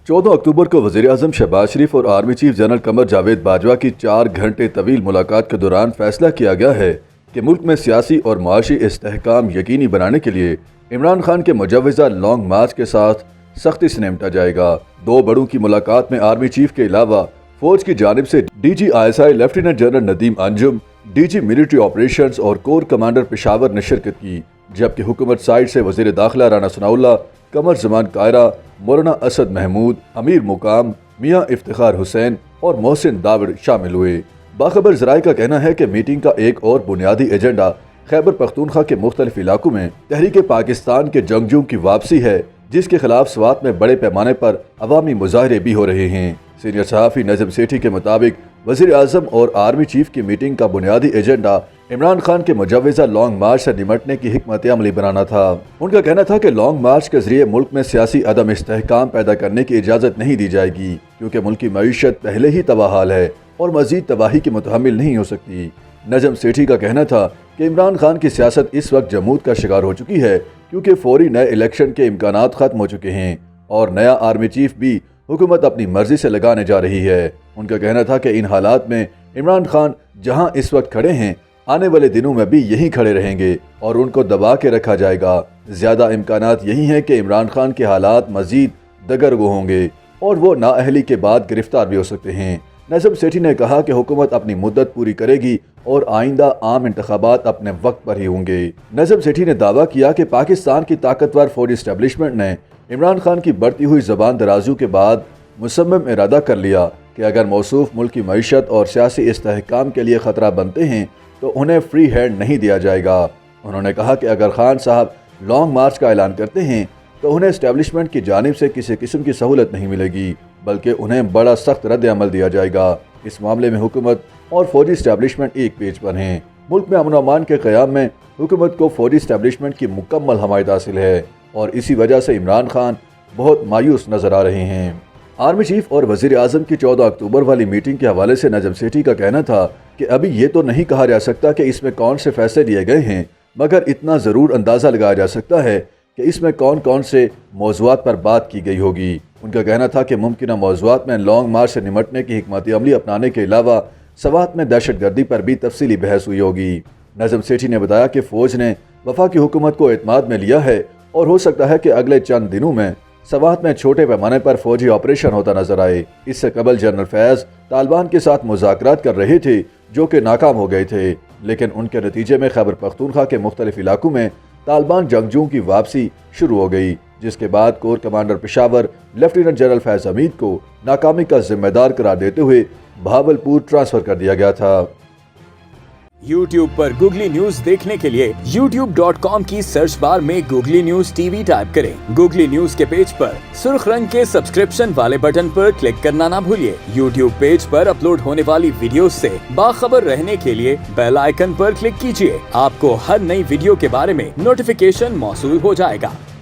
14 अक्टूबर को वज़ीर-ए-आज़म शहबाज शरीफ और army chief general Qamar Javed Bajwa की 4 घंटे तवील मुलाकात के दौरान फैसला किया गया है कि मुल्क में सियासी और माशी इस्तेहकाम यकीनी बनाने के लिए इमरान खान के मुजव्वज़ा लॉन्ग मार्च के साथ सख्ती से निपटा जाएगा। 2 बड़ों की मुलाकात में आर्मी चीफ के अलावा फौज की जानिब से DGISI lieutenant general Nadeem Anjum, DG military operations और कोर कमांडर पेशावर ने शिरकत की, जबकि हुकूमत साइड से वज़ीर दाखिला राना सनाउल्लाह, कमर जमान कायरा, मौलाना असद महमूद, अमीर मुकाम, मियाँ इफ्तिखार हुसैन और मोहसिन दावड़ शामिल हुए। बाखबर ज़राए का कहना है कि मीटिंग का एक और बुनियादी एजेंडा खैबर पख्तूनख्वा के मुख्तलिफ इलाकों में तहरीक पाकिस्तान के जंगजू की वापसी है, जिसके खिलाफ स्वात में बड़े पैमाने पर अवामी मुजाहरे भी हो रहे हैं। सीनियर सहाफ़ी नजम सेठी के मुताबिक वज़ीर आज़म और आर्मी चीफ की मीटिंग का बुनियादी एजेंडा इमरान खान के मुजव्वज़ा लॉन्ग मार्च से निमटने की हिकमत अमली बनाना था। उनका कहना था कि लॉन्ग मार्च के जरिए मुल्क में सियासी अदम इस्तेहकाम पैदा करने की इजाज़त नहीं दी जाएगी, क्योंकि मुल्क की मईशत पहले ही तबाहाल है और मज़ीद तबाही की मुतहम्मिल नहीं हो सकती। नजम सेठी का कहना था कि इमरान खान की सियासत इस वक्त जमूद का शिकार हो चुकी है, क्योंकि फौरी नए इलेक्शन के इम्कानात ख़त्म हो चुके हैं और नया आर्मी चीफ भी हुकूमत अपनी मर्जी से लगाने जा रही है। उनका कहना था कि इन हालात में इमरान खान जहां इस वक्त खड़े हैं, आने वाले दिनों में भी यहीं खड़े रहेंगे और उनको दबा के रखा जाएगा। ज़्यादा इम्कानात यही हैं कि इमरान खान के हालात मज़ीद दगरगो होंगे और वो नाअहली के बाद गिरफ्तार भी हो सकते हैं। नजम सेठी ने कहा कि हुकूमत अपनी मुद्दत पूरी करेगी और आइंदा आम इंतखाबात अपने वक्त पर ही होंगे। नजम सेठी ने दावा किया कि पाकिस्तान की ताकतवर फौजी इस्टेब्लिशमेंट ने इमरान खान की बढ़ती हुई ज़बान दराजियों के बाद मुसम्मम इरादा कर लिया कि अगर मौसूफ मुल्क की मईशत और सियासी इस्तेहकाम के लिए ख़तरा बनते हैं तो उन्हें फ्री हैंड नहीं दिया जाएगा। उन्होंने कहा कि अगर खान साहब लॉन्ग मार्च का ऐलान करते हैं तो उन्हें इस्टेब्लिशमेंट की जानिब से किसी किस्म की सहूलत नहीं मिलेगी, बल्कि उन्हें बड़ा सख्त रद्द अमल दिया जाएगा। इस मामले में हुकूमत और फौजी इस्टेब्लिशमेंट एक पेज पर हैं। मुल्क में अमन अमान के क़याम में हुकूमत को फौजी इस्टेब्लिशमेंट की मुकम्मल हमायत हासिल है और इसी वजह से इमरान खान बहुत मायूस नजर आ रहे हैं। आर्मी चीफ और वज़ीर आज़म की 14 अक्टूबर वाली मीटिंग के हवाले से नजम सेठी का कहना था कि अभी ये तो नहीं कहा जा सकता कि इसमें कौन से फैसले लिए गए हैं, मगर इतना ज़रूर अंदाज़ा लगाया जा सकता है कि इसमें कौन कौन से मौज़ूआत पर बात की गई होगी। उनका कहना था कि मुमकिन मौज़ूआत में लॉन्ग मार्च से निमटने की हिकमत अमली अपनाने के अलावा सवात में दहशत गर्दी पर भी तफसीली बहस हुई होगी। नजम सेठी ने बताया कि फ़ौज ने वफाकी हुकूमत को एतमाद में लिया है और हो सकता है कि अगले चंद दिनों में सवात में छोटे पैमाने पर फौजी ऑपरेशन होता नजर आए। इससे कबल जनरल फैज़ तालिबान के साथ मुज़ाकरात कर रहे थे, जो कि नाकाम हो गए थे, लेकिन उनके नतीजे में खैबर पख्तूनख्वा के मुख्तलिफ इलाकों में तालिबान जंगजू की वापसी शुरू हो गई, जिसके बाद corps commander Peshawar lieutenant general Faiz Hamid को नाकामी का जिम्मेदार करार देते हुए भावलपुर ट्रांसफर कर दिया गया था। YouTube पर गूगली न्यूज देखने के लिए youtube.com की सर्च बार में गूगली न्यूज टीवी टाइप करें। गूगली न्यूज के पेज पर सुर्ख रंग के सब्सक्रिप्शन वाले बटन पर क्लिक करना ना भूलिए। YouTube पेज पर अपलोड होने वाली वीडियोस से बाखबर रहने के लिए बेल आइकन पर क्लिक कीजिए। आपको हर नई वीडियो के बारे में नोटिफिकेशन मौसूल हो जाएगा।